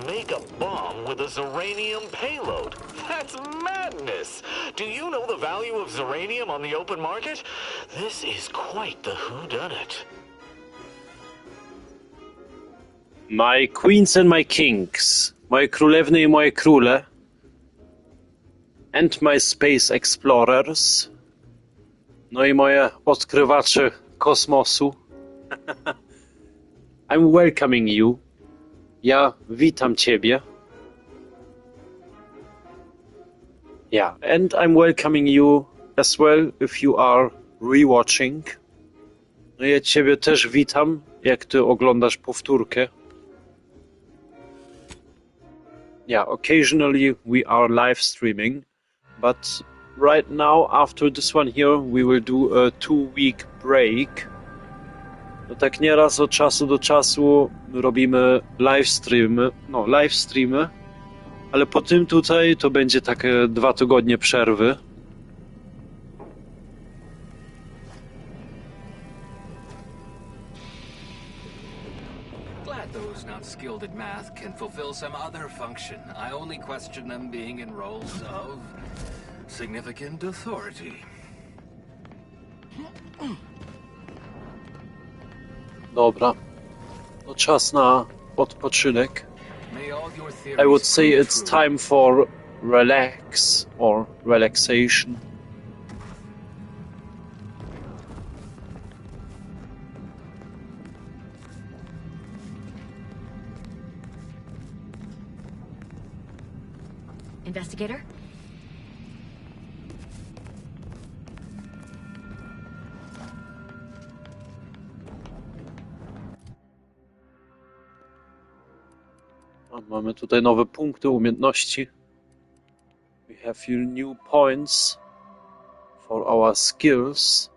Make a bomb with a zeranium payload. That's madness! Do you know the value of zeranium on the open market? This is quite the whodunit. My queens and my kings. Moje królewny i moje króle. And my space explorers. No i moje odkrywacze kosmosu. I'm welcoming you. Ja witam ciebie. Yeah, and I'm welcoming you as well if you are rewatching. No ja ciebie też witam, jak ty oglądasz powtórkę. Yeah, occasionally we are live streaming, but right now after this one here we will do a 2-week break. No tak nieraz od czasu do czasu robimy live streamy, ale po tym tutaj to będzie takie 2 tygodnie przerwy. Glad those not skilled at math can fulfill some other function. I only question them being in roles of significant authority. Dobra, to czas na odpoczynek. I would say it's time for relax or relaxation. Investigator? Mamy tutaj nowe punkty umiejętności. We have few new points for our skills.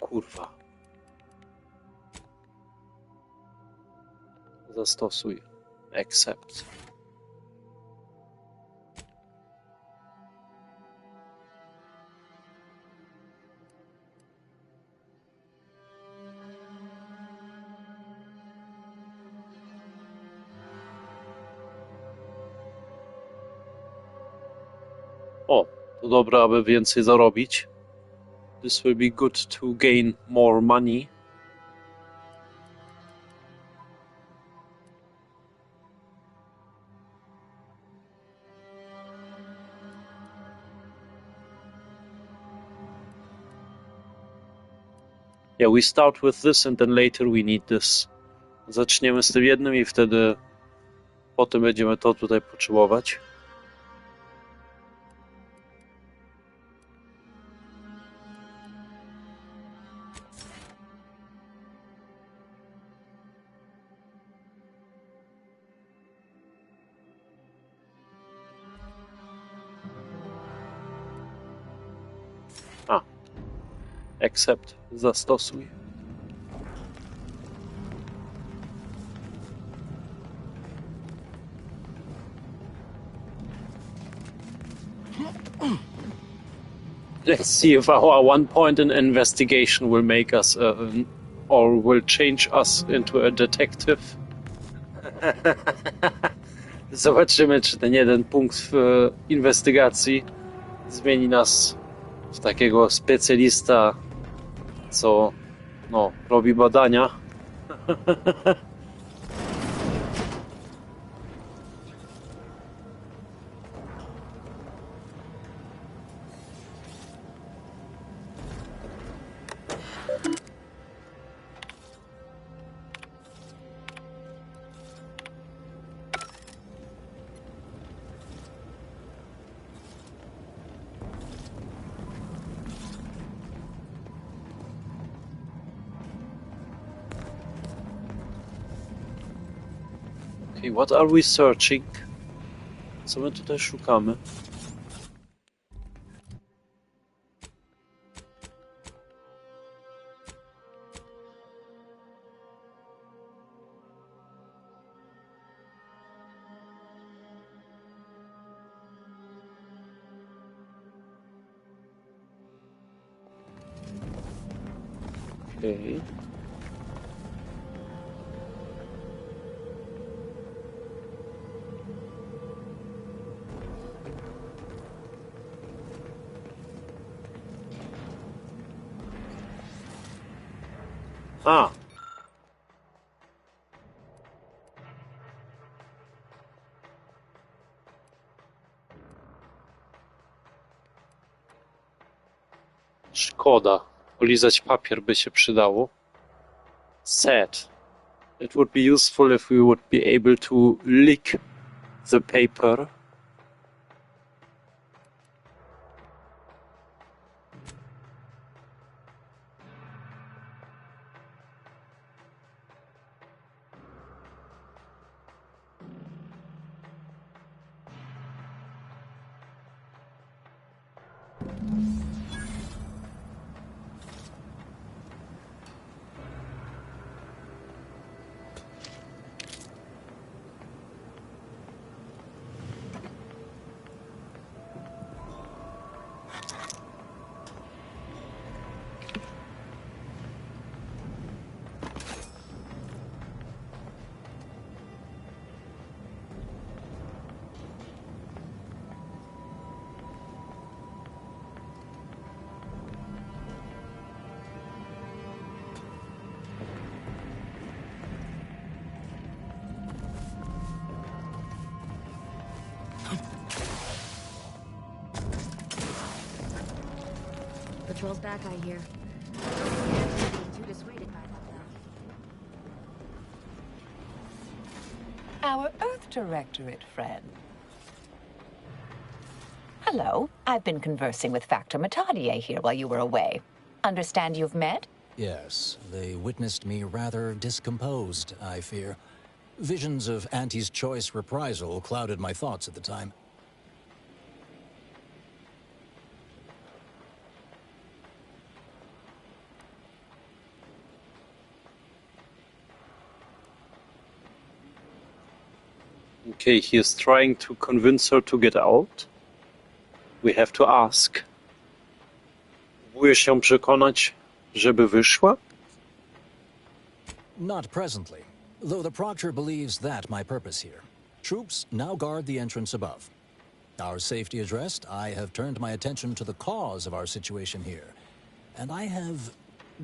Kurwa. Zastosuj. Accept. O, to dobre, aby więcej zarobić. This will be good to gain more money. Yeah, we start with this and then later we need this. Zaczniemy z tym jednym i wtedy potem będziemy to tutaj potrzebować. Accept, zastosuj. Let's see if our 1 point in investigation will make us or will change us into a detective. Zobaczymy, czy ten 1 punkt w inwestygacji zmieni nas w takiego specjalista, co robi badania. Okay, what are we searching? Co my tutaj szukamy? Okay. Ah. Szkoda. Polizać papier by się przydało. Sad. It would be useful if we would be able to lick the paper. Patrol's back, I hear. Being too dissuaded by that, though. Our Earth Directorate friend. Hello. I've been conversing with Factor Matadier here while you were away. Understand you've met? Yes, they witnessed me rather discomposed, I fear. Visions of Auntie's choice reprisal clouded my thoughts at the time. Okay, he is trying to convince her to get out. We have to ask. Próbuje się przekonać, żeby wyszła? Not presently, though the Proctor believes that my purpose here. Troops now guard the entrance above. Our safety addressed, I have turned my attention to the cause of our situation here, and I have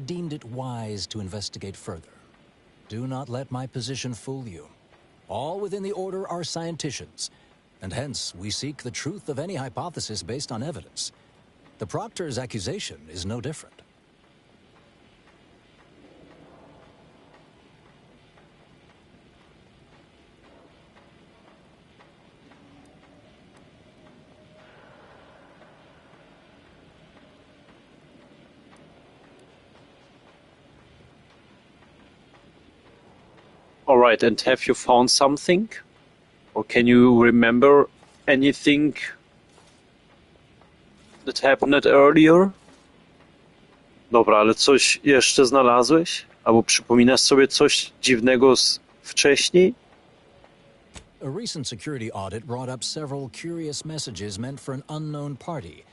deemed it wise to investigate further. Do not let my position fool you. All within the Order are scienticians, and hence we seek the truth of any hypothesis based on evidence. The Proctor's accusation is no different. All right, and have you found something? Or can you remember anything that happened earlier? Dobra, ale coś jeszcze znalazłeś? Albo przypominasz sobie coś dziwnego z wcześniej? A recent security audit brought up several curious messages meant for an unknown party,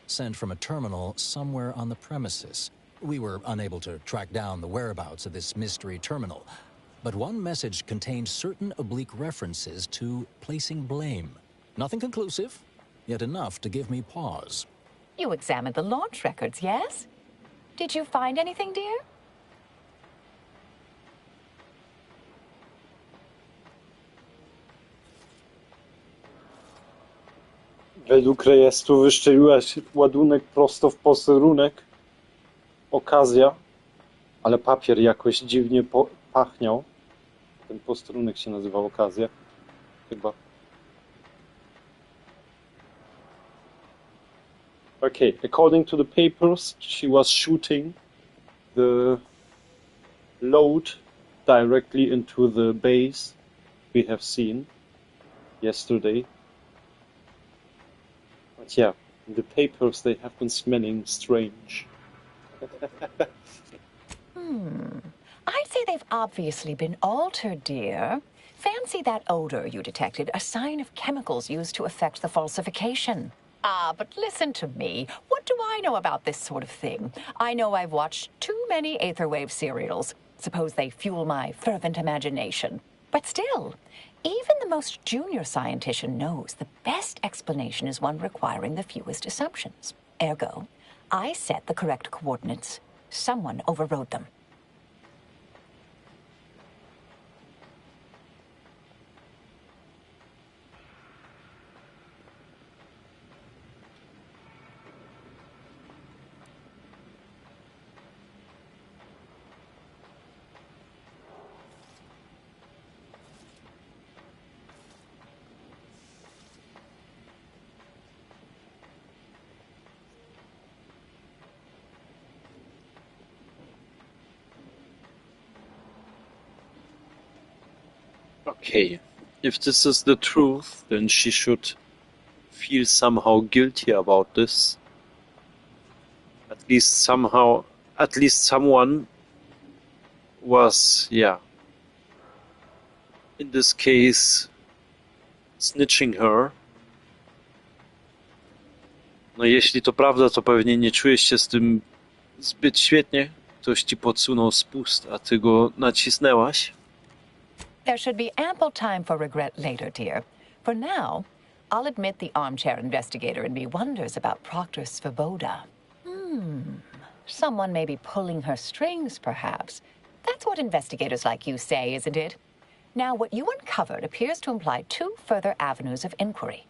sent from a terminal somewhere on the premises. We were unable to track down the whereabouts of this mystery terminal, but one message contained certain oblique references to placing blame. Nothing conclusive, yet enough to give me pause. You examined the launch records, yes? Did you find anything, dear? Według rejestru wyszczeliłaś ładunek prosto w posterunek. Okazja, ale papier jakoś dziwnie pachniał. Ten posterunek się nazywał Okazja. Chyba. Okay, according to the papers, she was shooting the load directly into the base we have seen yesterday. But yeah, the papers, they have been smelling strange. I'd say they've obviously been altered, dear. Fancy that odor you detected, a sign of chemicals used to effect the falsification. Ah, but listen to me. What do I know about this sort of thing? I know I've watched too many Aetherwave serials. Suppose they fuel my fervent imagination. But still, even the most junior scientist knows the best explanation is one requiring the fewest assumptions. Ergo, I set the correct coordinates. Someone overrode them. Okay, if this is the truth, then she should feel somehow guilty about this. At least someone was, yeah, in this case, snitching her. No jeśli to prawda, to pewnie nie czujesz się z tym zbyt świetnie. Ktoś ci podsunął spust, a ty go nacisnęłaś. There should be ample time for regret later, dear. For now, I'll admit the armchair investigator in me wonders about Proctor Svoboda. Someone may be pulling her strings, perhaps. That's what investigators like you say, isn't it? Now, what you uncovered appears to imply two further avenues of inquiry.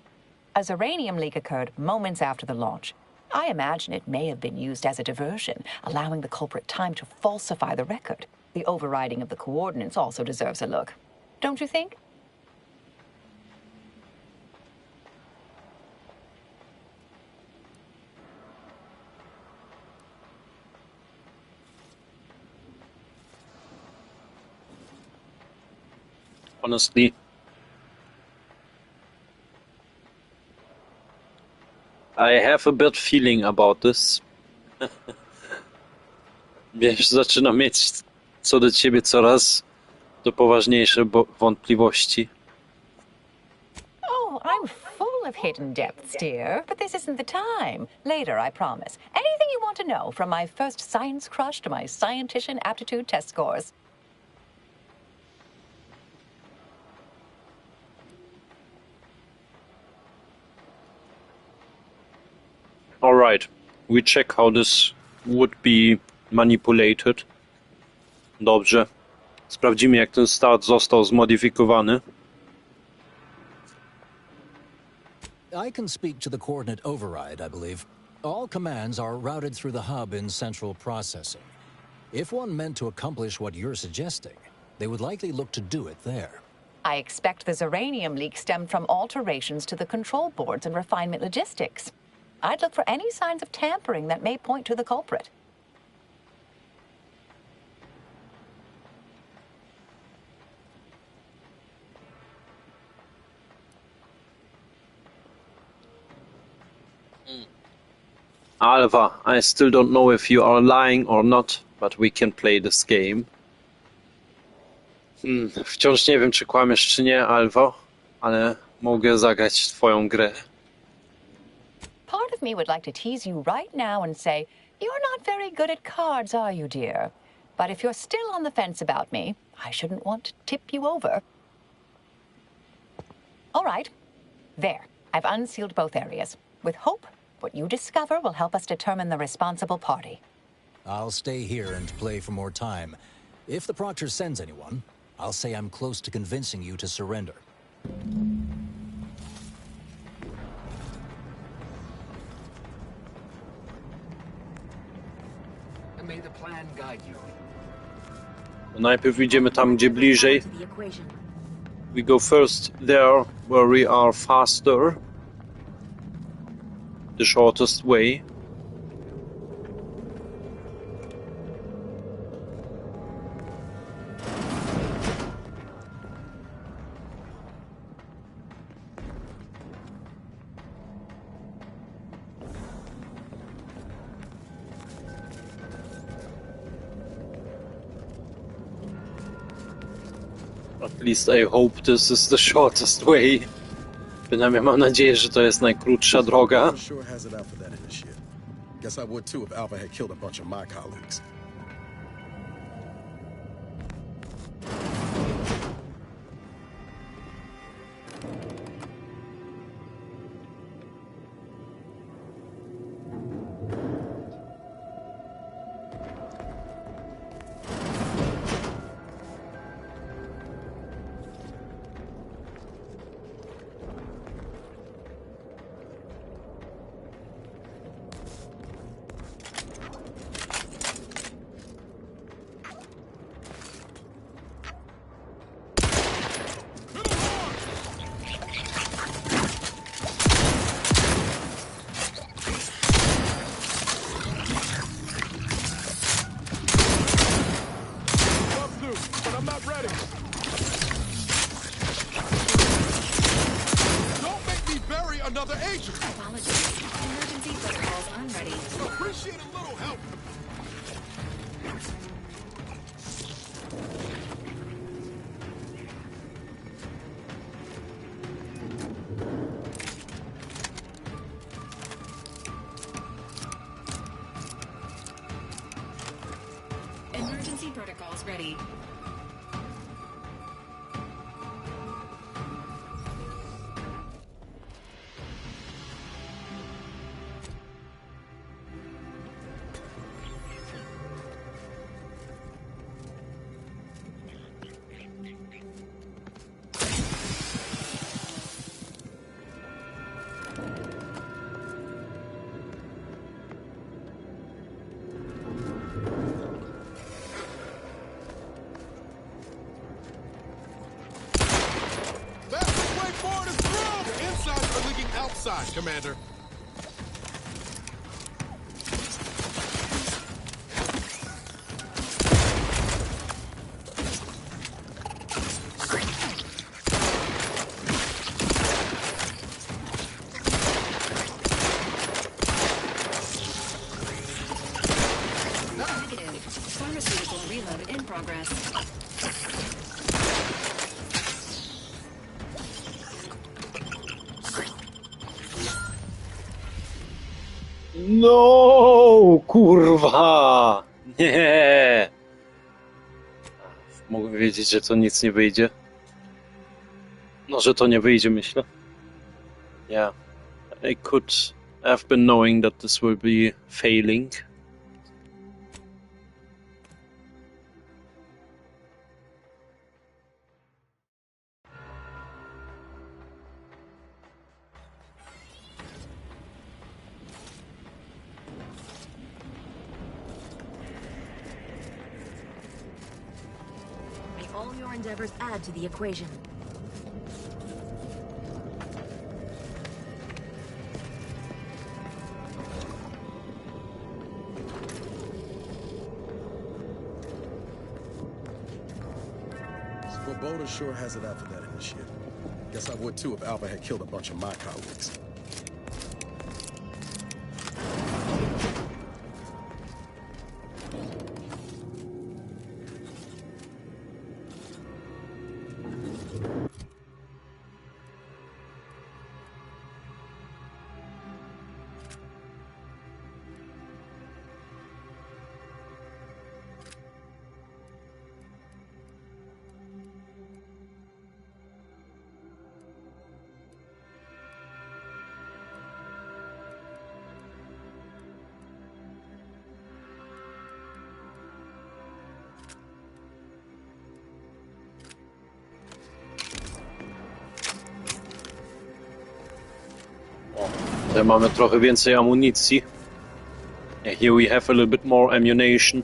A uranium leak occurred moments after the launch. I imagine it may have been used as a diversion, allowing the culprit time to falsify the record. The overriding of the coordinates also deserves a look. Don't you think? Honestly, I have a bad feeling about this. Wiesz, zaczynam mieć co do ciebie coraz to poważniejsze wątpliwości. Oh, I'm full of hidden depths, dear. But this isn't the time. Later, I promise. Anything you want to know, from my first science crush to my scientician aptitude test scores. Alright, we check how this would be manipulated. Dobrze. Sprawdzimy, jak ten start został zmodyfikowany. I can speak to the coordinate override, I believe. All commands are routed through the hub in central processing. If one meant to accomplish what you're suggesting, they would likely look to do it there. I expect the uranium leak stemmed from alterations to the control boards and refinement logistics. I'd look for any signs of tampering that may point to the culprit. Alva, I still don't know if you are lying or not, but we can play this game. Wciąż nie wiem, czy kłamiesz, czy nie, Alva, ale mogę zagrać w twoją grę. Part of me would like to tease you right now and say, you're not very good at cards, are you, dear? But if you're still on the fence about me, I shouldn't want to tip you over. All right. There. I've unsealed both areas. With hope, what you discover will help us determine the responsible party. I'll stay here and play for more time. If the Proctor sends anyone, I'll say I'm close to convincing you to surrender. And may the plan guide you. Najpierw idziemy tam, gdzie bliżej. To the equation. We go first there, where we are faster. The shortest way. At least I hope this is the shortest way. Bynajmniej mam nadzieję, że to jest najkrótsza droga. Sure has it out for that initiate. Guess I would too if Alpha had killed a bunch of my colleagues. Another agent! Apologies. Emergency protocols unready. Appreciate a little help! Emergency protocols ready. Outside, Commander. Negative. Pharmaceutical reload in progress. No, kurwa! Nie! Mogłem wiedzieć, że to nic nie wyjdzie. No, że to nie wyjdzie, myślę. Yeah. I could have been knowing that this will be failing. May all your endeavors add to the equation. Swoboda sure has it out for that initiate. Guess I would too if Alpha had killed a bunch of my colleagues. Tutaj mamy trochę więcej amunicji. Here we have a little bit more ammunition.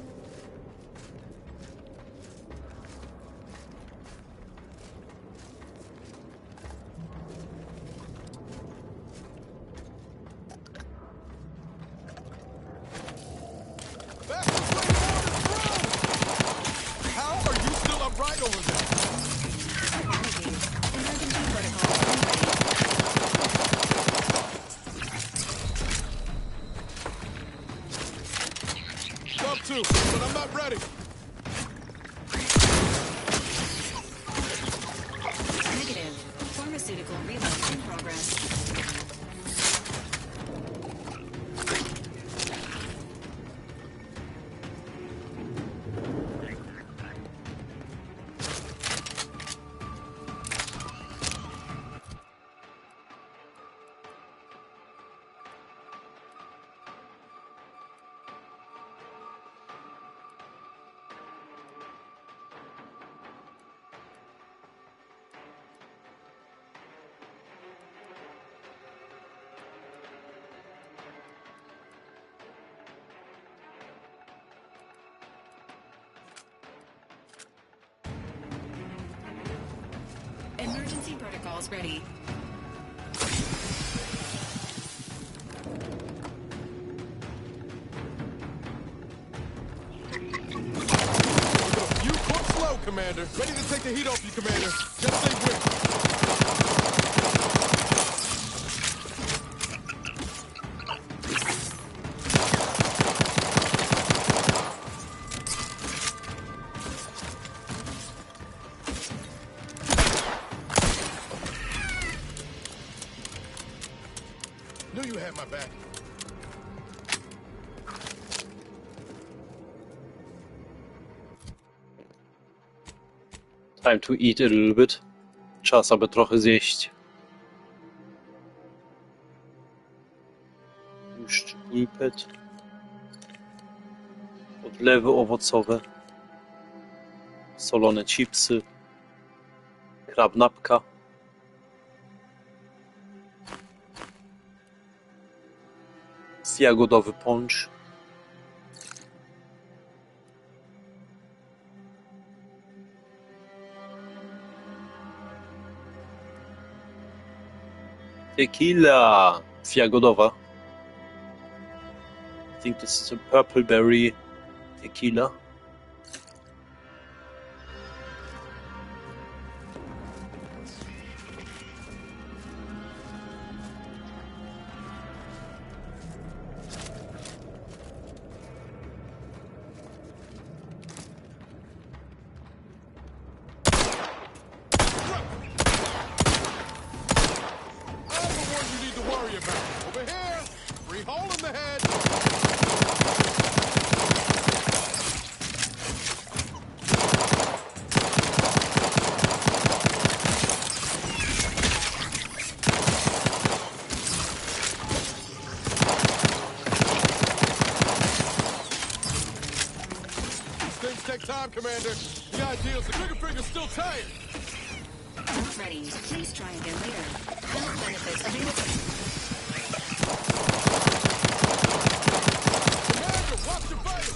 How are you still upright over there? Apologies. Emergency protocols unready. Sub 2, Emergency protocols ready. You cook slow, Commander. Ready to take the heat off you, Commander. Just stay with me. Knew you had my back. Time to eat a little bit. Czas, aby trochę zjeść. Tłuszcz, pulpet. Odlewy owocowe. Solone chipsy. Krabnapka. Jagodowy poncz. Tequila jagodowa. I think this is a purple berry tequila. Time, Commander. The idea is the trigger finger's still tired. Not ready. Please try again later. Health benefits available. Commander, watch your fire.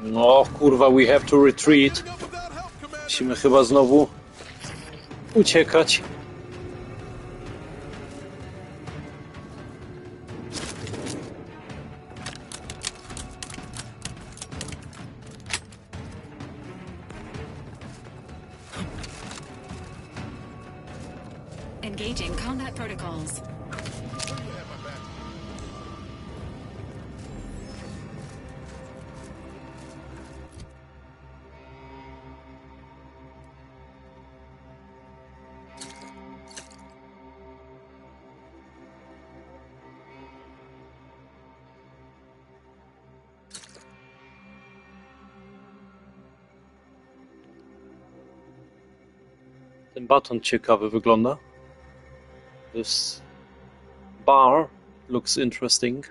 No kurwa, we have to retreat. Musimy chyba znowu uciekać. Engaging combat protocols. Ten baton ciekawy wygląda. This bar looks interesting.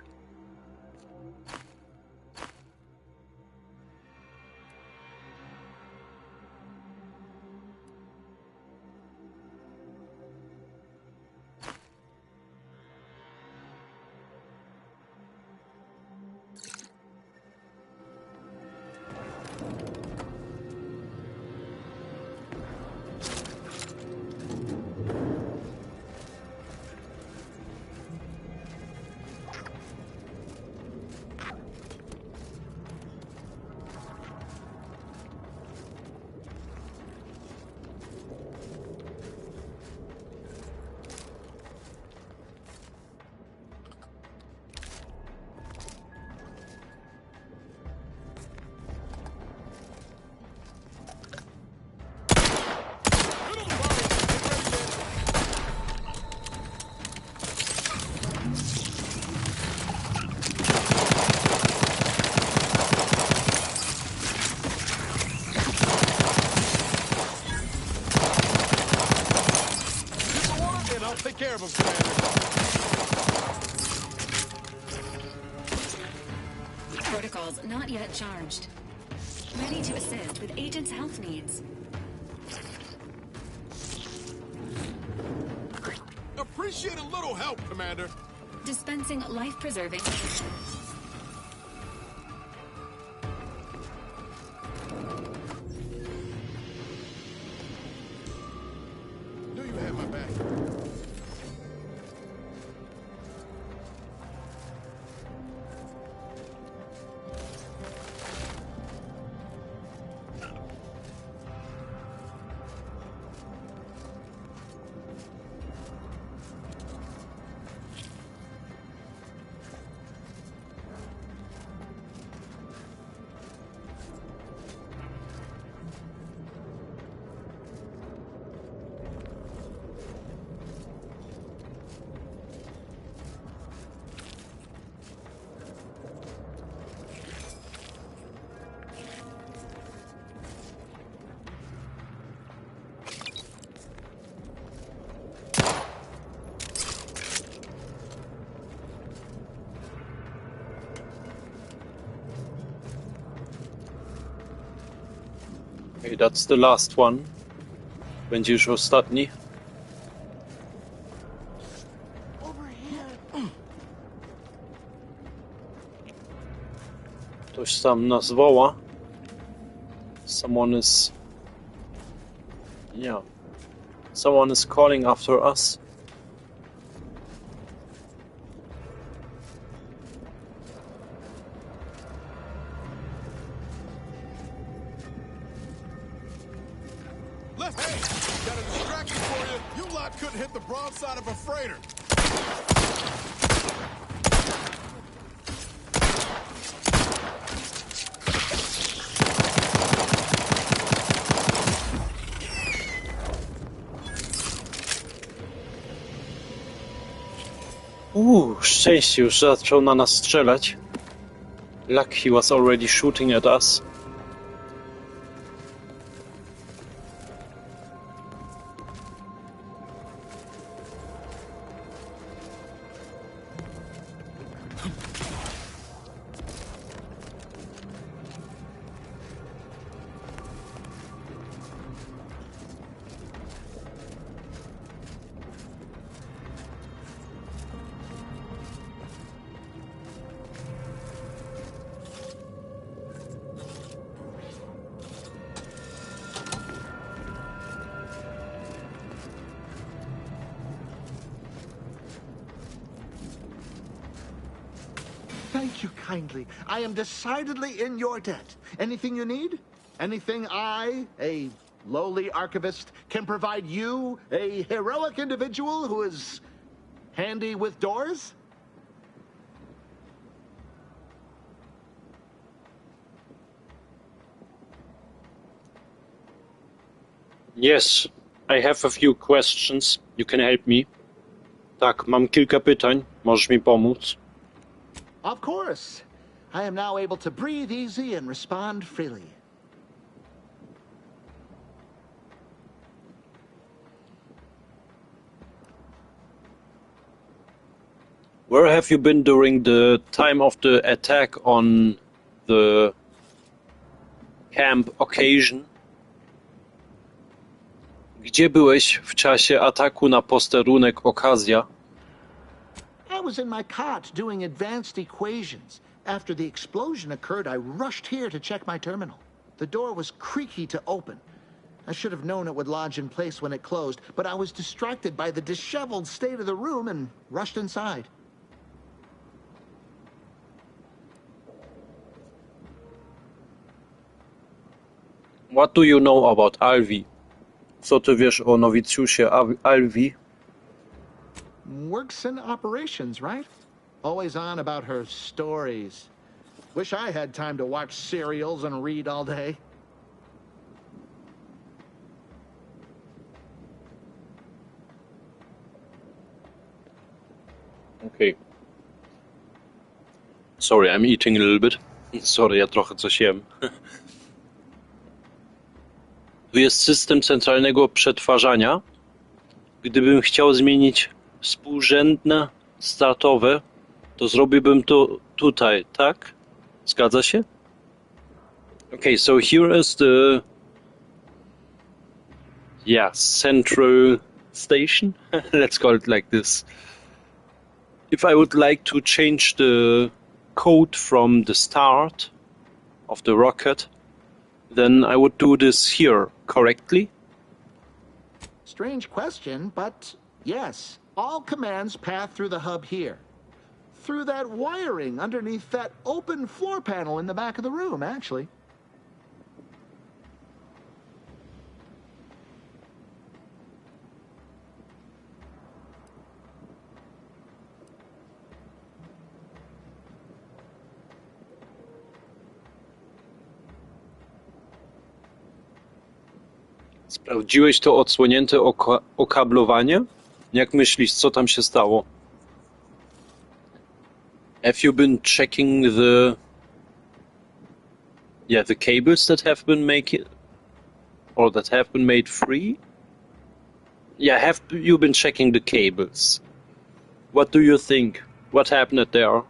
Take care of him, Commander. Protocols not yet charged. Ready to assist with agents' health needs. Appreciate a little help, Commander. Dispensing life-preserving. Okay, that's the last one. Będzie już ostatni. Ktoś tam nas woła. Someone is... Yeah. Someone is calling after us. Hey, got a distraction for you. You lot couldn't hit the broadside of a freighter. Szczęście, już zaczął na nas strzelać. Luck, he was already shooting at us. Thank you kindly. I am decidedly in your debt. Anything you need? Anything I, a lowly archivist, can provide you, a heroic individual who is handy with doors? Yes, I have a few questions. You can help me. Tak, mam kilka pytań. Możesz mi pomóc? Of course. I am now able to breathe easy and respond freely. Where have you been during the time of the attack on the camp occasion? Gdzie byłeś w czasie ataku na posterunek Okazja? I was in my cot doing advanced equations. After the explosion occurred, I rushed here to check my terminal. The door was creaky to open. I should have known it would lodge in place when it closed, but I was distracted by the disheveled state of the room and rushed inside. What do you know about Alvi? Co ty wiesz o nowicjusie Alvi? Works in operations, right? Always on about her stories. Wish I had time to watch serials and read all day. Okay. Sorry, I'm eating a little bit. Sorry, ja trochę coś jem. Tu jest system centralnego przetwarzania. Gdybym chciał zmienić współrzędne startowe, to zrobiłbym to tutaj, tak? Zgadza się? Okay, so here is the central station. Let's call it like this. If I would like to change the code from the start of the rocket, then I would do this here, correctly? Strange question, but yes. All commands pass through the hub here. Through that wiring underneath that open floor panel in the back of the room, actually. Sprawdziłeś to odsłonięte okablowanie? Jak myślisz, co tam się stało? Have you been checking the cables that have been made free? Yeah, have you been checking the cables? What do you think? What happened there?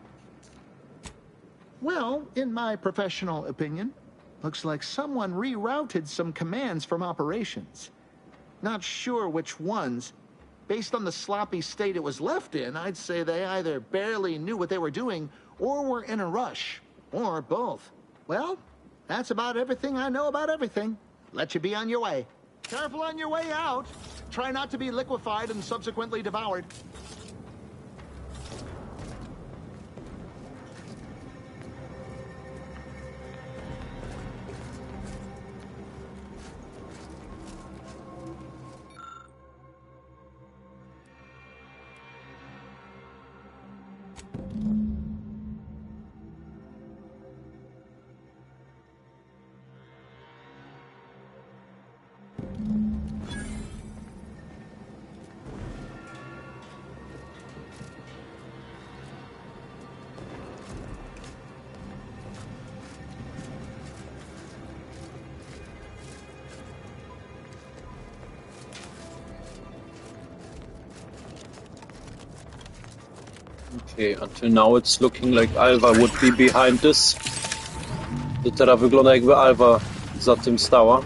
Well, in my professional opinion, Looks like someone rerouted some commands from operations. Not sure which ones. Based on the sloppy state it was left in, I'd say they either barely knew what they were doing or were in a rush. Or both. Well, that's about everything I know about everything. Let you be on your way. Careful on your way out. Try not to be liquefied and subsequently devoured. Okay, until now it's looking like Alva would be behind this. To teraz wygląda jakby Alva za tym stała.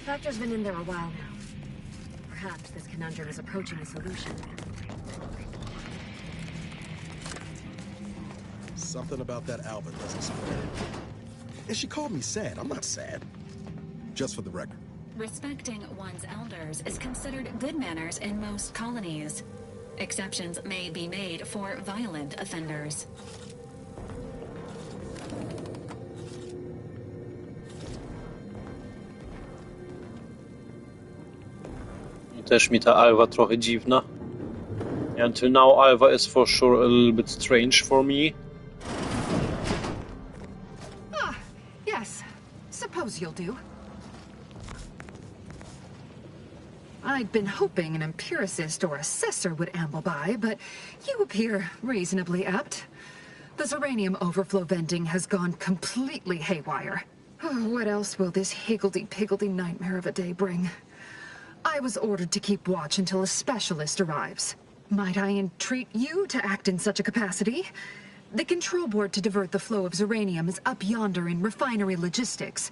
Doctor's been in there a while now. Perhaps this conundrum is approaching a solution. Something about that Alva doesn't square. And she called me sad. I'm not sad. Just for the record. Respecting one's elders is considered good manners in most colonies. Exceptions may be made for violent offenders. Też mi ta Alva trochę dziwna. Until now, Alva is for sure a little bit strange for me. Ah, yes. Suppose you'll do. I'd been hoping an empiricist or assessor would amble by, but you appear reasonably apt. The Zeranium overflow vending has gone completely haywire. Oh, what else will this higgledy-piggledy nightmare of a day bring? I was ordered to keep watch until a specialist arrives. Might I entreat you to act in such a capacity? The control board to divert the flow of Zeranium is up yonder in refinery logistics.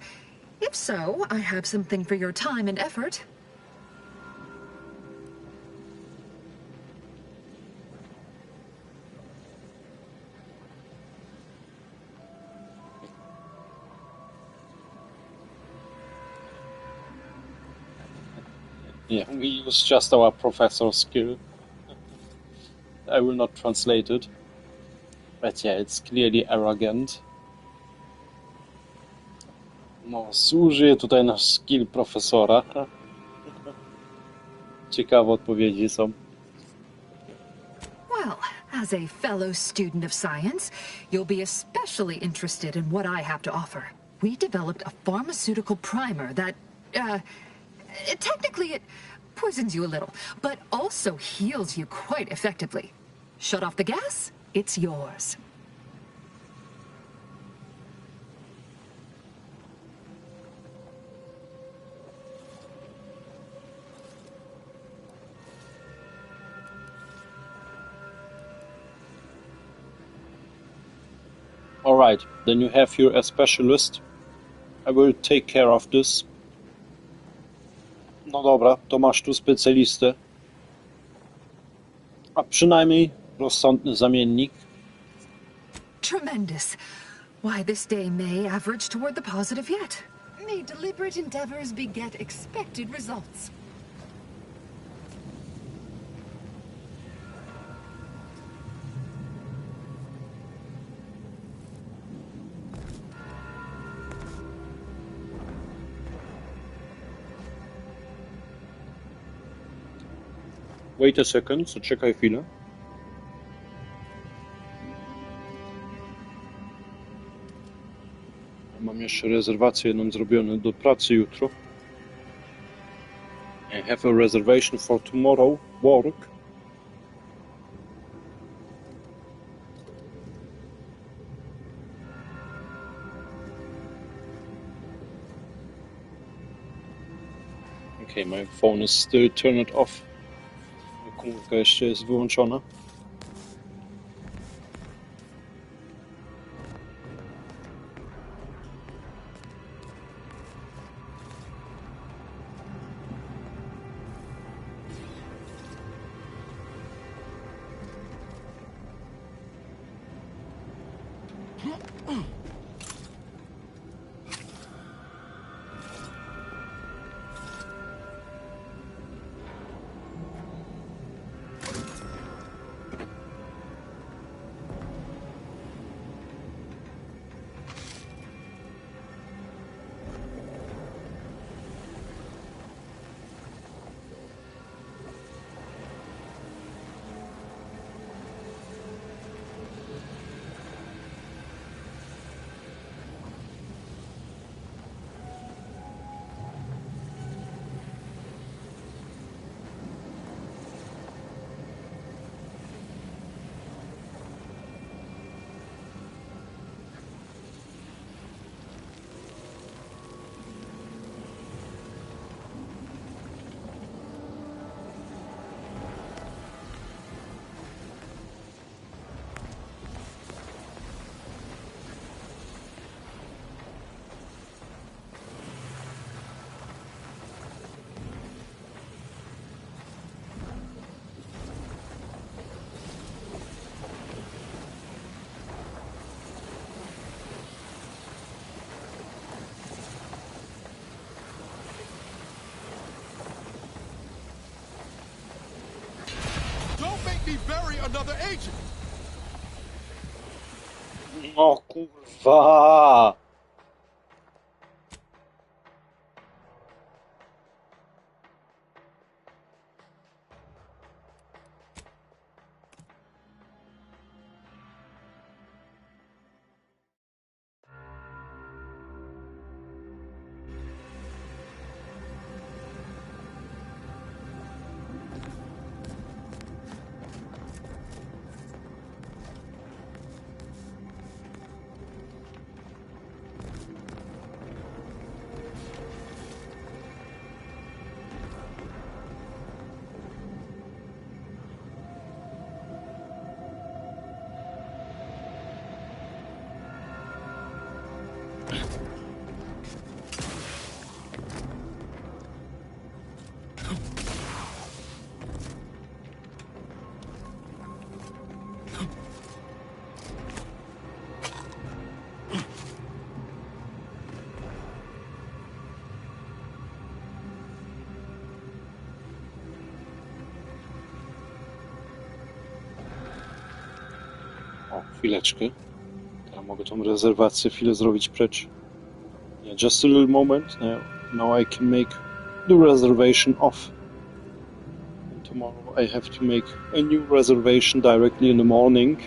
If so, I have something for your time and effort. Yeah, we use just our professor skill. I will not translate it. But yeah, it's clearly arrogant. No, zużyję tutaj nasz skill profesora. Ciekawe odpowiedzi są. Well, as a fellow student of science, you'll be especially interested in what I have to offer. We developed a pharmaceutical primer that, technically it poisons you a little, but also heals you quite effectively. Shut off the gas, it's yours. Alright, then you have your specialist. I will take care of this. No dobra, to masz tu specjalistę. A przynajmniej rozsądny zamiennik. Tremendous. Why, this day may average toward the positive yet. May deliberate endeavors beget expected results. Wait a second, zaczekaj chwilę. Mam jeszcze rezerwację jedną zrobioną do pracy jutro. I have a reservation for tomorrow work. Okay, my phone is still turned off. Komórka jeszcze jest wyłączona. Bury another agent. O kurwa! O, chwileczkę. Ja mogę tą rezerwację chwilę zrobić precz. Yeah, just a little moment. Now I can make the reservation off. And tomorrow I have to make a new reservation directly in the morning.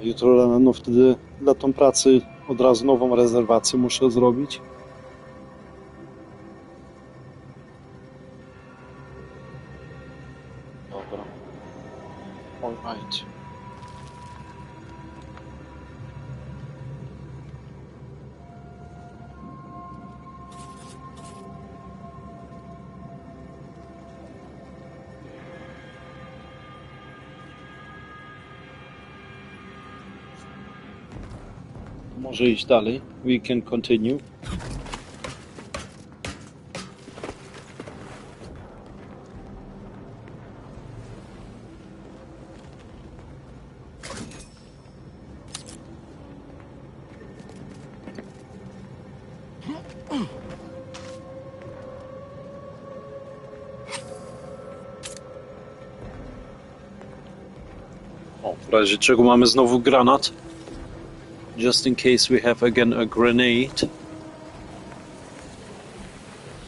Jutro rano wtedy dla tą pracy od razu nową rezerwację muszę zrobić. Dobra. All right. Może iść dalej. We can continue. O, w razie czego mamy znowu granat. Just in case we have again a grenade.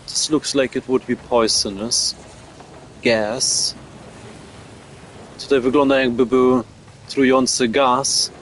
This looks like it would be poisonous. gas. Tutaj wygląda, jakby był trujący gaz.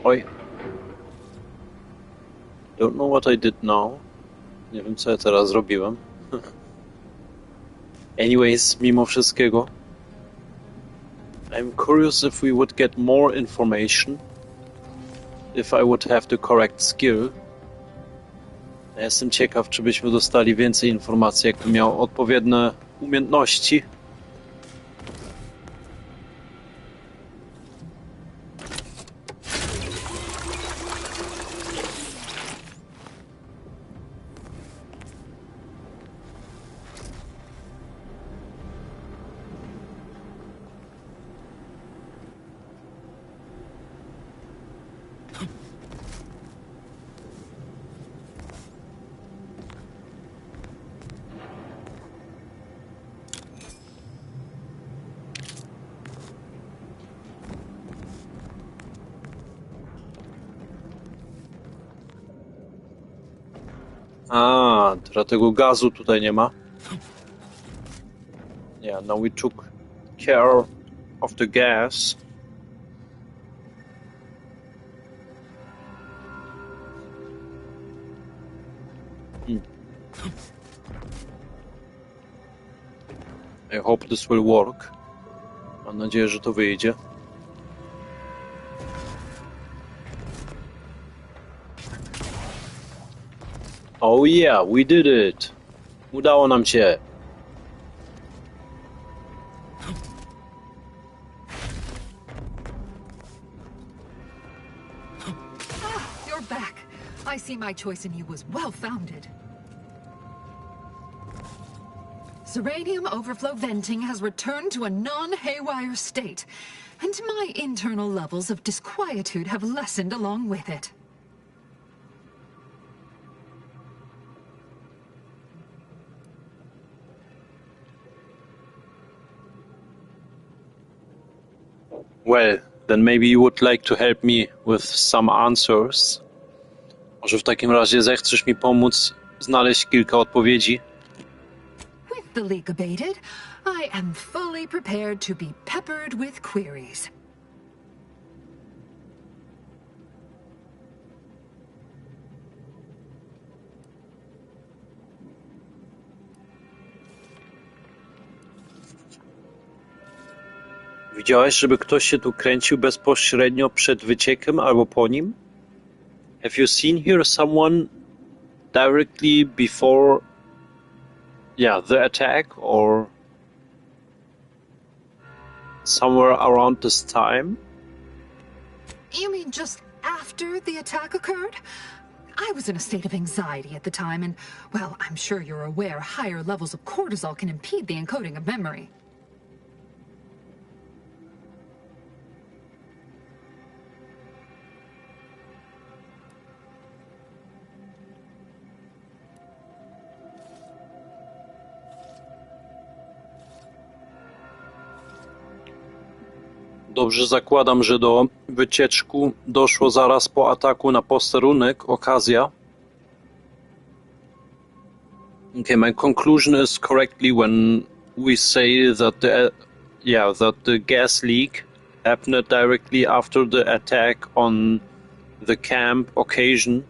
Oj. Don't know what I did now. Nie wiem, co ja teraz zrobiłem. Anyways, mimo wszystkiego, I'm curious if we would get more information, if I would have the correct skill. Ja jestem ciekaw, czy byśmy dostali więcej informacji, jakbym miał odpowiednie umiejętności. A, dlatego gazu tutaj nie ma. Yeah, now we took care of the gas. I hope this will work. Mam nadzieję, że to wyjdzie. Oh yeah, we did it! Udało nam się! You're back. I see my choice in you was well-founded. Zeranium overflow venting has returned to a non-haywire state, and my internal levels of disquietude have lessened along with it. Well, then maybe you would like to help me with some answers. Może w takim razie zechcesz mi pomóc znaleźć kilka odpowiedzi? With the leak abated, I am fully prepared to be peppered with queries. Widziałeś, żeby ktoś się tu kręcił bezpośrednio przed wyciekiem albo po nim? Have you seen here someone directly before, the attack, or somewhere around this time? You mean just after the attack occurred? I was in a state of anxiety at the time, and, well, I'm sure you're aware higher levels of cortisol can impede the encoding of memory. Dobrze, zakładam, że do wycieczku doszło zaraz po ataku na posterunek. Okazja. Okay, my conclusion is correctly when we say that the gas leak happened directly after the attack on the camp occasion.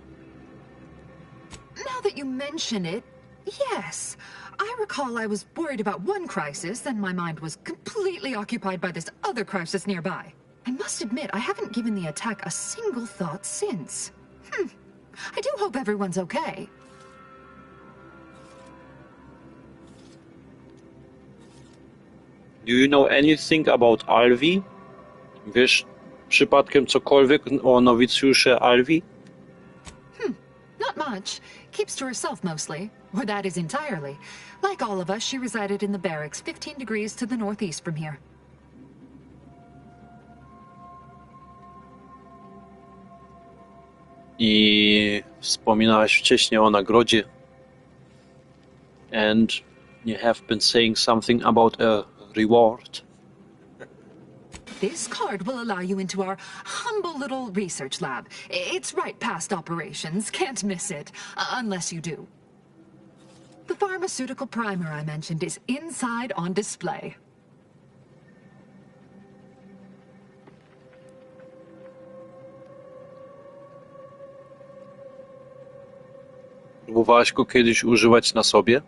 Now that you mention it, yes. I recall I was worried about one crisis, and my mind was completely occupied by this other crisis nearby. I must admit, I haven't given the attack a single thought since. I do hope everyone's okay. Do you know anything about Alvi? Wiesz przypadkiem cokolwiek o nowicjusze Alvi? Not much. Keeps to herself mostly. Or that is entirely. Like all of us, she resided in the barracks 15 degrees to the northeast from here. I wspominałaś wcześniej o nagrodzie. And you have been saying something about a reward. This card will allow you into our humble little research lab. It's right past operations. Can't miss it. Unless you do. The pharmaceutical primer I mentioned is inside on display. Próbowałaś go kiedyś używać na sobie?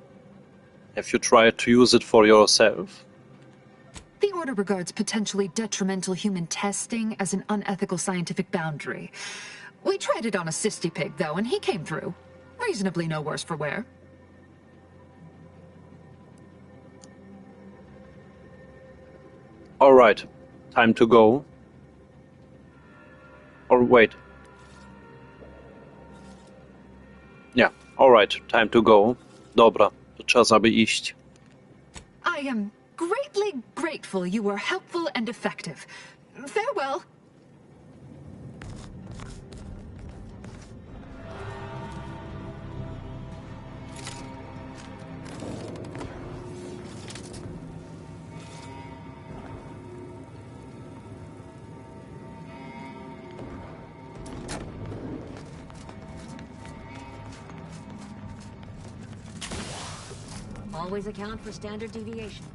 Have you tried to use it for yourself? The Order regards potentially detrimental human testing as an unethical scientific boundary. We tried it on a cysty pig, though, and he came through. Reasonably no worse for wear. All right, time to go. Or wait. Yeah, all right, time to go. Dobra, to czas, aby iść. I am greatly grateful you were helpful and effective. Farewell. Always account for standard deviation.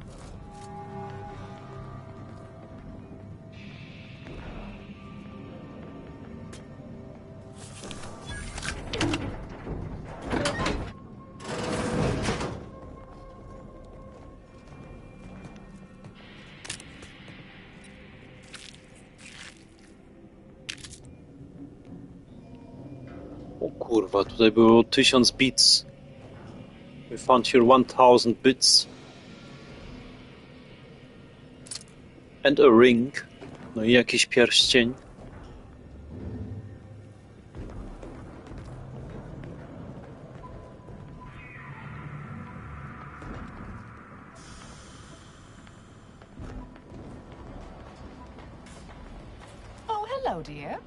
O kurwa, tutaj było 1000 bits. We found here 1000 bits. And a ring. No i jakiś pierścień. Oh, hello, dear.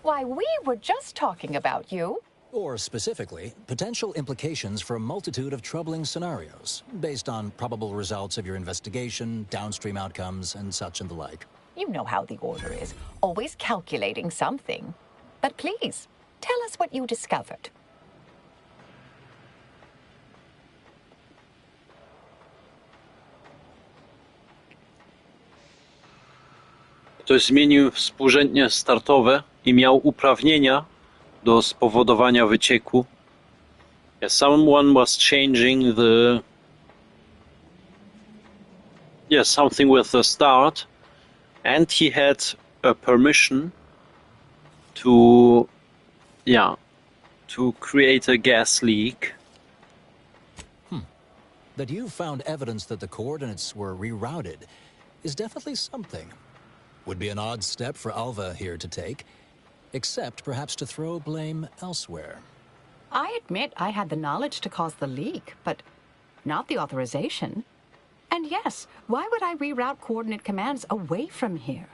Why, we were just talking about you. Or specifically, potential implications for a multitude of troubling scenarios, based on probable results of your investigation, downstream outcomes, and such and the like. You know how the Order is, always calculating something. But please, tell us what you discovered. Ktoś zmienił współrzędnie startowe i miał uprawnienia do spowodowania wycieku. Yeah, someone was changing the... Yeah, something with the start. And he had a permission to... Yeah, to create a gas leak. That you found evidence that the coordinates were rerouted is definitely something. Would be an odd step for Alva here to take, except perhaps to throw blame elsewhere. I admit I had the knowledge to cause the leak, but not the authorization. And yes, why would I reroute coordinate commands away from here?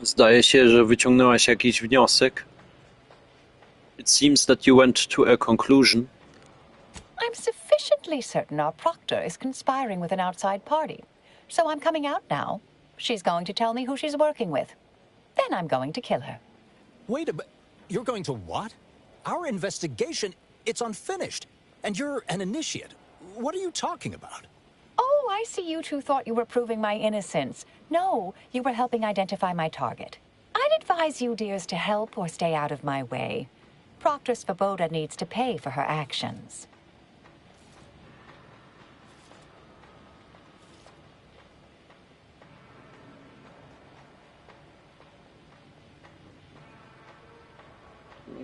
Zdaje się, że wyciągnęłaś jakiś wniosek. It seems that you went to a conclusion. I'm sufficiently certain our proctor is conspiring with an outside party. So I'm coming out now. She's going to tell me who she's working with. Then I'm going to kill her. Wait a minute. You're going to what? Our investigation, it's unfinished. And you're an initiate. What are you talking about? Oh, I see you two thought you were proving my innocence. No, you were helping identify my target. I'd advise you dears to help or stay out of my way. Proctor Svoboda needs to pay for her actions.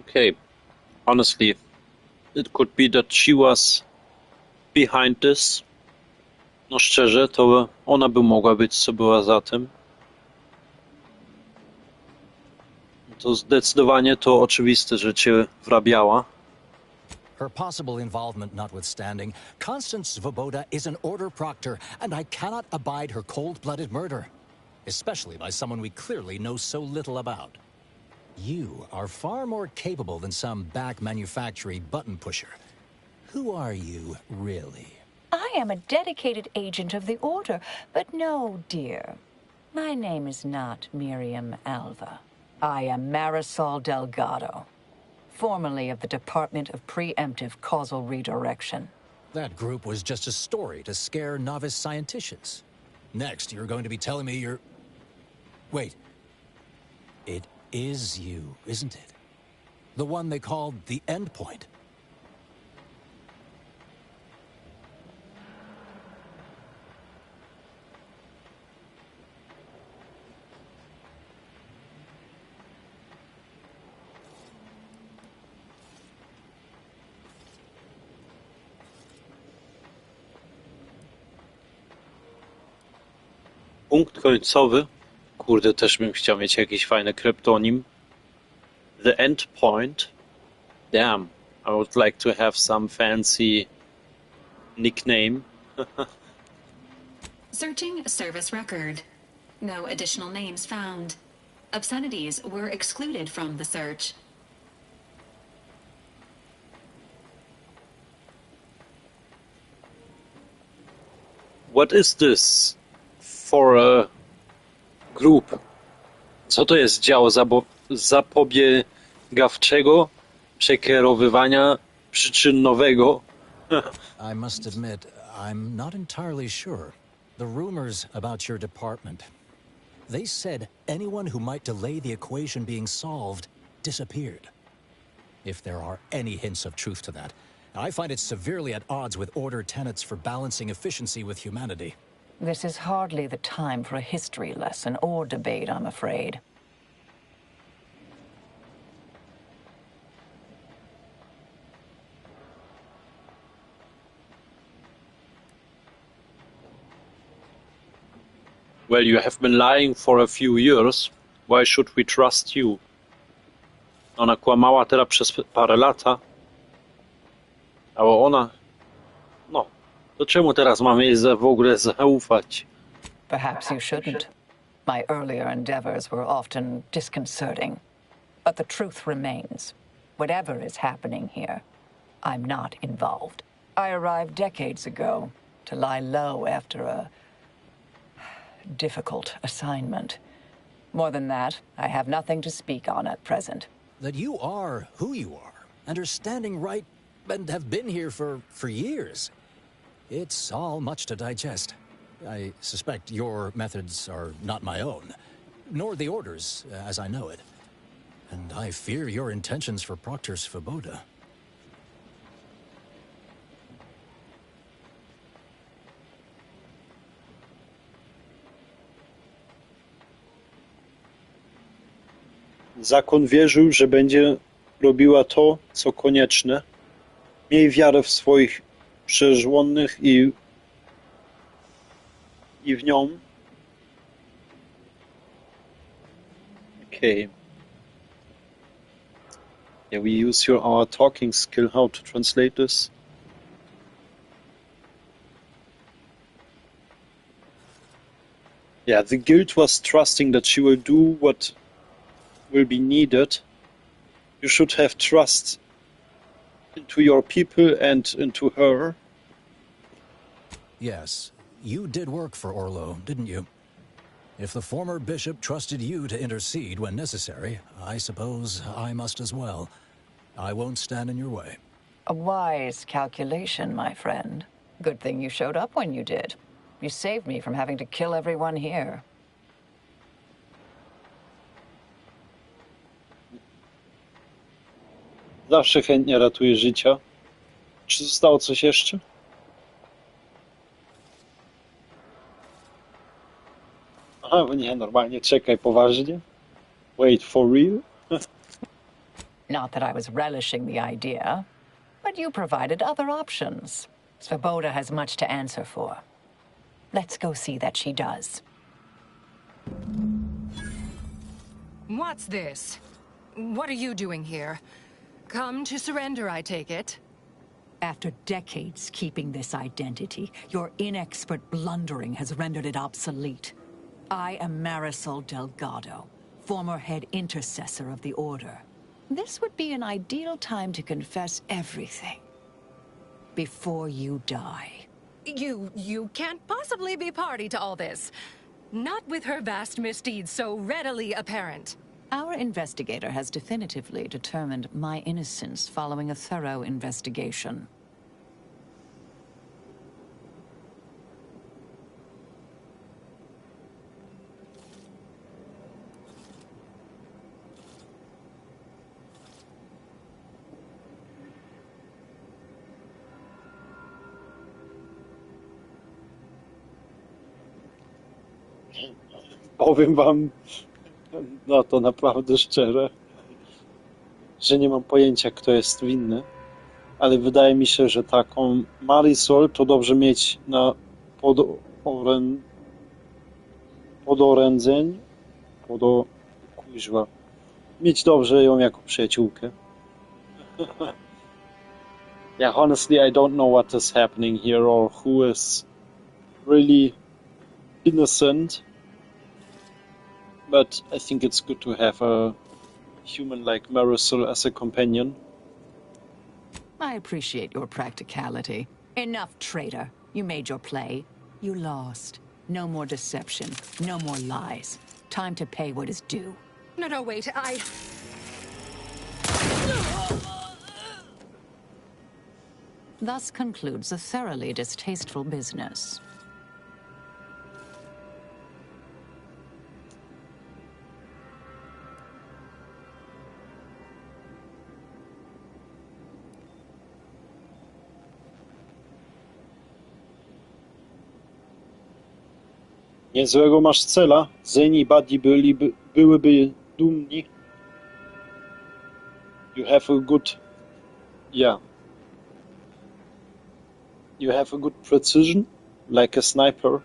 Okay, honestly, it could be that she was behind this. No szczerze, to ona by mogła być, co była za tym. To zdecydowanie to oczywiste, że cię wrabiała. Her possible involvement notwithstanding, Constance Svoboda is an order proctor, and I cannot abide her cold-blooded murder. Especially by someone we clearly know so little about. You are far more capable than some back manufactory button pusher. Who are you, really? I am a dedicated agent of the Order, but no, dear. My name is not Miriam Alva. I am Marisol Delgado, formerly of the Department of Preemptive Causal Redirection. That group was just a story to scare novice scienticians. Next, you're going to be telling me you're... Wait. It is you, isn't it? The one they called the Endpoint. Punkt końcowy. Kurde, też bym chciał mieć jakiś fajny kryptonim. The Endpoint. Damn, I would like to have some fancy nickname. Searching service record. No additional names found. Obscenities were excluded from the search. What is this for a group? Co to jest dział zapobiegawczego przekierowywania przyczynowego? I must admit, I'm not entirely sure. The rumors about your department. They said anyone who might delay the equation being solved disappeared. If there are any hints of truth to that, I find it severely at odds with Order tenets for balancing efficiency with humanity. This is hardly the time for a history lesson or debate, I'm afraid. Well, you have been lying for a few years. Why should we trust you? Ona kłamała teraz przez parę lata. A ona... No, to czemu teraz mamy jej w ogóle zaufać? Perhaps you shouldn't. My earlier endeavors were often disconcerting. But the truth remains. Whatever is happening here, I'm not involved. I arrived decades ago to lie low after a difficult assignment. More than that, I have nothing to speak on at present. That you are who you are, and are standing right, and have been here for years. It's all much to digest. I suspect your methods are not my own, nor the Order's, as I know it. And I fear your intentions for Proctor Svoboda. Zakon wierzył, że będzie robiła to, co konieczne. Miej wiarę w swoich przeżłonych i w nią. Okay. Yeah, we use our talking skill. How to translate this? Yeah, the guild was trusting that she will do what will be needed. You should have trust into your people and into her. Yes, you did work for Orlo, didn't you? If the former bishop trusted you to intercede when necessary, I suppose I must as well. I won't stand in your way. A wise calculation, my friend. Good thing you showed up when you did. You saved me from having to kill everyone here. Zawsze chętnie ratuje życia. Czy zostało coś jeszcze? Aha, bo nie, normalnie czekaj poważnie. Wait, for real? Not that I was relishing the idea, but you provided other options. Svoboda has much to answer for. Let's go see that she does. What's this? What are you doing here? Come to surrender, I take it? After decades keeping this identity, your inexpert blundering has rendered it obsolete. I am Marisol Delgado, former head intercessor of the Order. This would be an ideal time to confess everything. Before you die. You can't possibly be party to all this. Not with her vast misdeeds so readily apparent. Our investigator has definitively determined my innocence following a thorough investigation. Powiem wam, no to naprawdę szczerze, że nie mam pojęcia, kto jest winny, ale wydaje mi się, że taką Marisol to dobrze mieć na podorędzeń, kuźwa, mieć dobrze ją jako przyjaciółkę. Yeah, honestly, I don't know what is happening here or who is really innocent. But I think it's good to have a human like Marisol as a companion. I appreciate your practicality. Enough, traitor. You made your play. You lost. No more deception. No more lies. Time to pay what is due. No, wait, Thus concludes a thoroughly distasteful business. Niezłego masz cela. Zane i Buddy byłyby dumni. You have a good... Yeah. You have a good precision, like a sniper.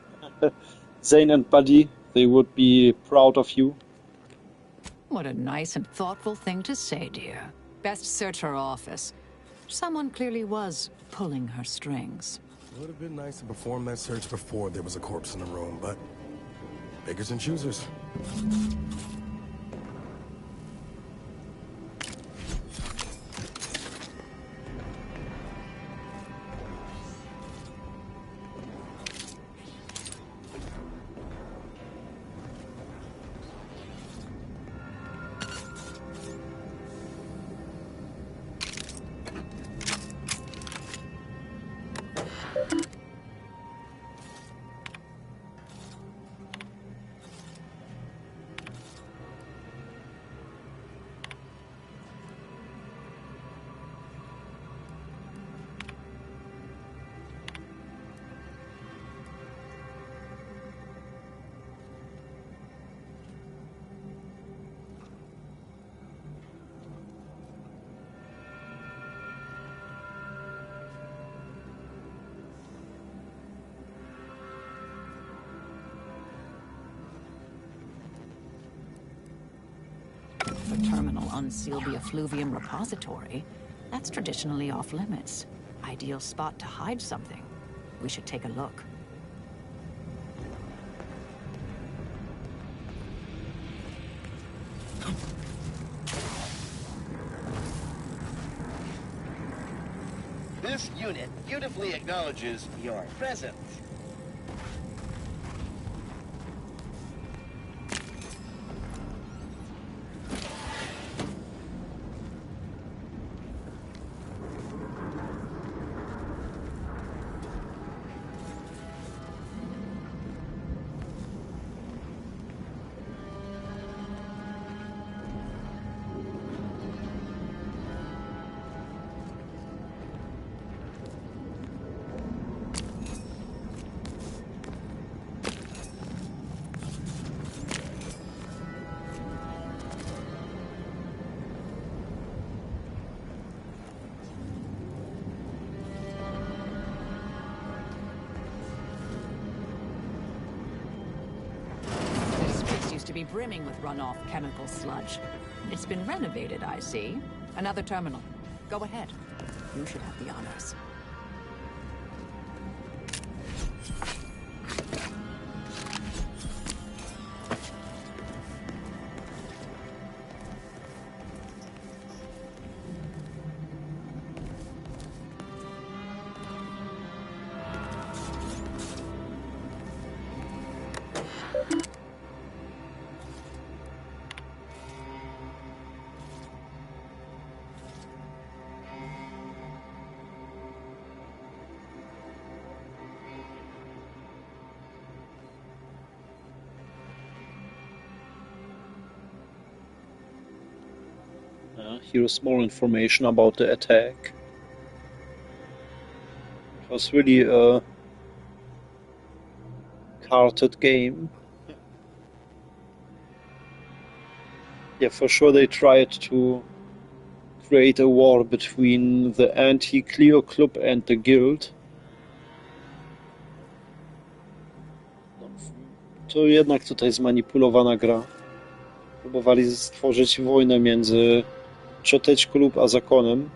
Zane and Buddy, they would be proud of you. What a nice and thoughtful thing to say, dear. Best search her office. Someone clearly was pulling her strings. Would have been nice to perform that search before there was a corpse in the room, but beggars and choosers. The terminal unseal the effluvium repository. That's traditionally off limits. Ideal spot to hide something. We should take a look. This unit beautifully acknowledges your presence. To be brimming with runoff chemical sludge. It's been renovated, I see. Another terminal. Go ahead. You should have the honors. Here's more information about the attack. It was really a carted game. Yeah, for sure they tried to create a war between the anti-Cleo Club and the Guild. To jednak tutaj zmanipulowana gra. Próbowali stworzyć wojnę między Cioteć Klub a Zakonem.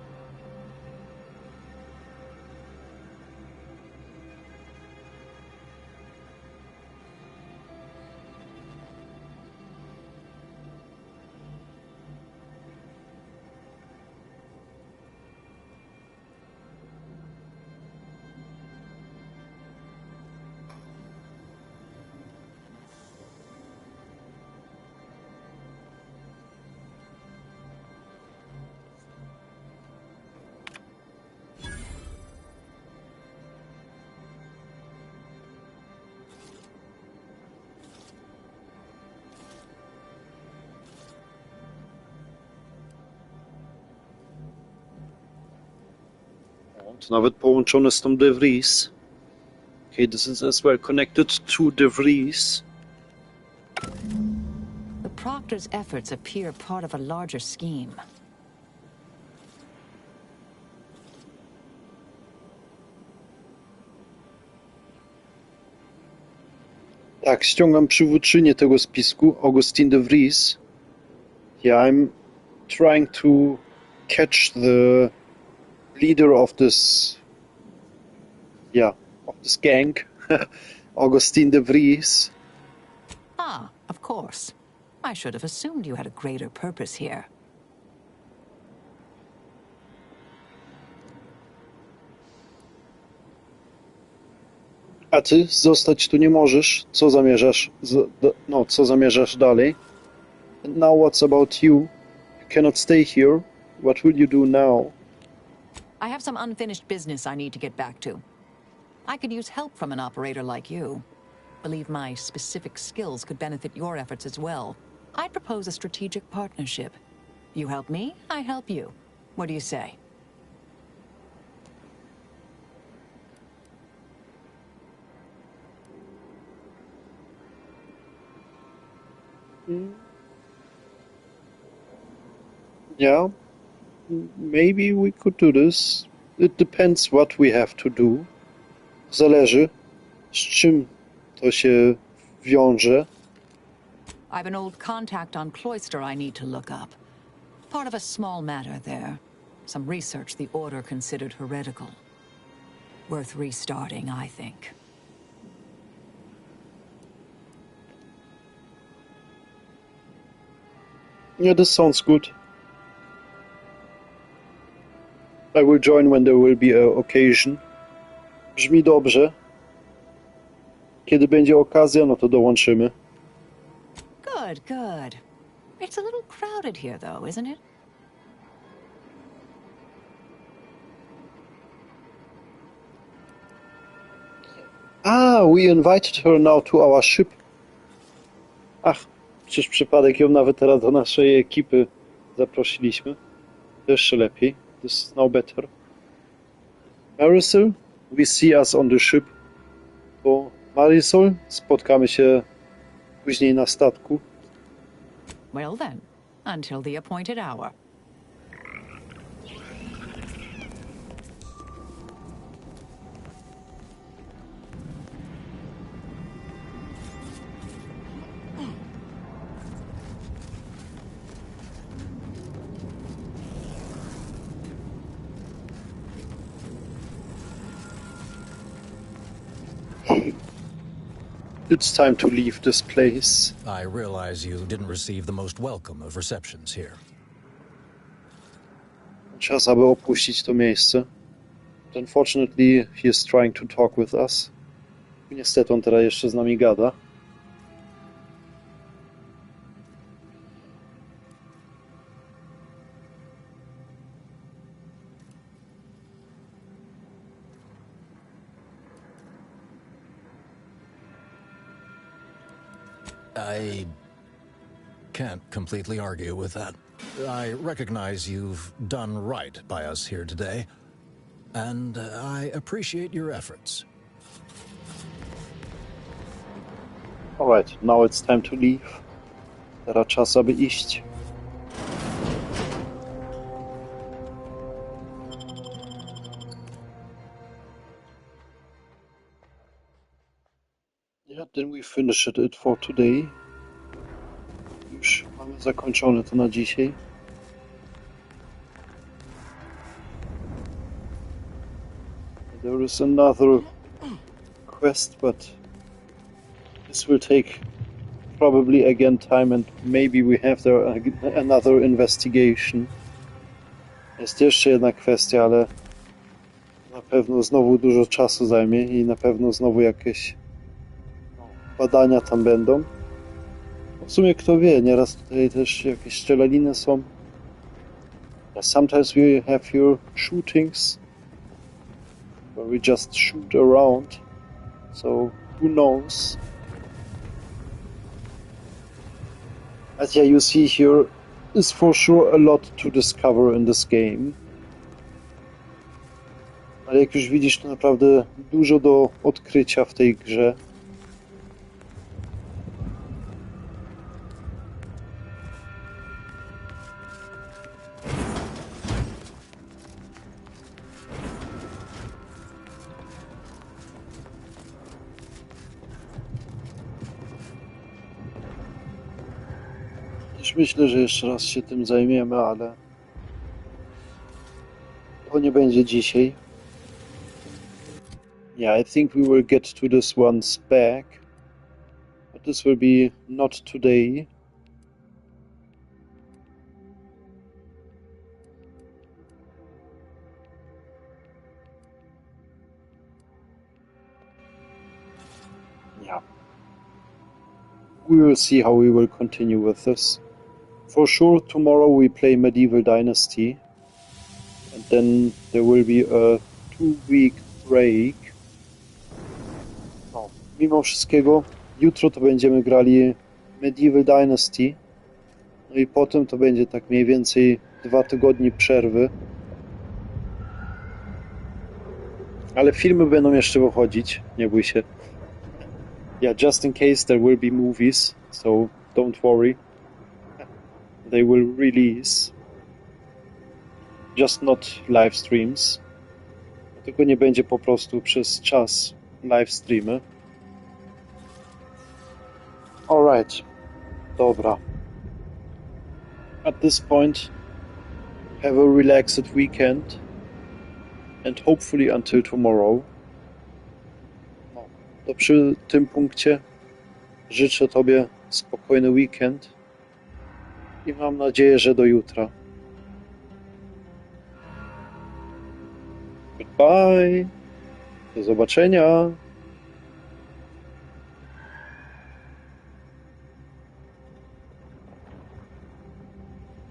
To nawet połączone z tą De Vries. Okay, this is as well connected to De Vries. The Proctor's efforts appear part of a larger scheme. Tak, ściągam przywódczynię tego spisku, Augustine De Vries. Yeah, I'm trying to catch the leader of this, of this gang, Augustine De Vries. Ah, of course. I should have assumed you had a greater purpose here. A ty zostać tu nie możesz. Co zamierzasz? Co zamierzasz dalej? And now what's about you? You cannot stay here. What will you do now? I have some unfinished business I need to get back to. I could use help from an operator like you. Believe my specific skills could benefit your efforts as well. I'd propose a strategic partnership. You help me, I help you. What do you say? Yeah, maybe we could do this. It depends what we have to do. Zależy, z czym to się wiąże. I've an old contact on Cloister I need to look up. Part of a small matter there. Some research the Order considered heretical. Worth restarting, I think. Yeah, this sounds good. I will join when there will be an occasion. Brzmi dobrze. Kiedy będzie okazja, no to dołączymy. Good, good. It's a little crowded here, though, isn't it? Ah, we invited her now to our ship. Ach, przecież przypadek ją nawet teraz do naszej ekipy zaprosiliśmy. To jeszcze lepiej. This is now better. Marisol, we see us on the ship. To Marisol, spotkamy się później na statku. Well then, until the appointed hour. It's time to leave this place. I realize you didn't receive the most welcome of receptions here. Czas, aby opuścić to miejsce. But unfortunately, he is trying to talk with us. Niestety on teraz jeszcze z nami gada. I can't completely argue with that. I recognize you've done right by us here today, and I appreciate your efforts. Alright, now it's time to leave. Teraz czas, aby iść. Yeah, then we finished it for today. Już mamy zakończone to na dzisiaj. There is another quest, but this will take probably again time, and maybe we have there another investigation. Jest jeszcze jedna kwestia, ale na pewno znowu dużo czasu zajmie i na pewno znowu jakieś badania tam będą. W sumie kto wie, nieraz tutaj też jakieś strzelaniny są. Sometimes we have here shootings where we just shoot around, so who knows. As yeah, you see here is for sure a lot to discover in this game. Ale jak już widzisz, to naprawdę dużo do odkrycia w tej grze. Myślę, że jeszcze raz się tym zajmiemy, ale to nie będzie dzisiaj. Yeah, I think we will get to this once back, but this will be not today. Yeah. We will see how we will continue with this. For sure, tomorrow we play Medieval Dynasty, and then there will be a 2-week break. No, mimo wszystkiego, jutro to będziemy grali Medieval Dynasty, no i potem to będzie tak mniej więcej 2 tygodnie przerwy. Ale filmy będą jeszcze wychodzić, nie bój się. Yeah, just in case there will be movies, so don't worry. They will release, just not live streams. Tylko nie będzie po prostu przez czas live streamy. Alright, dobra. At this point, have a relaxed weekend, and hopefully until tomorrow. No, to przy tym punkcie życzę Tobie spokojny weekend. I mam nadzieję, że do jutra. Bye. Do zobaczenia.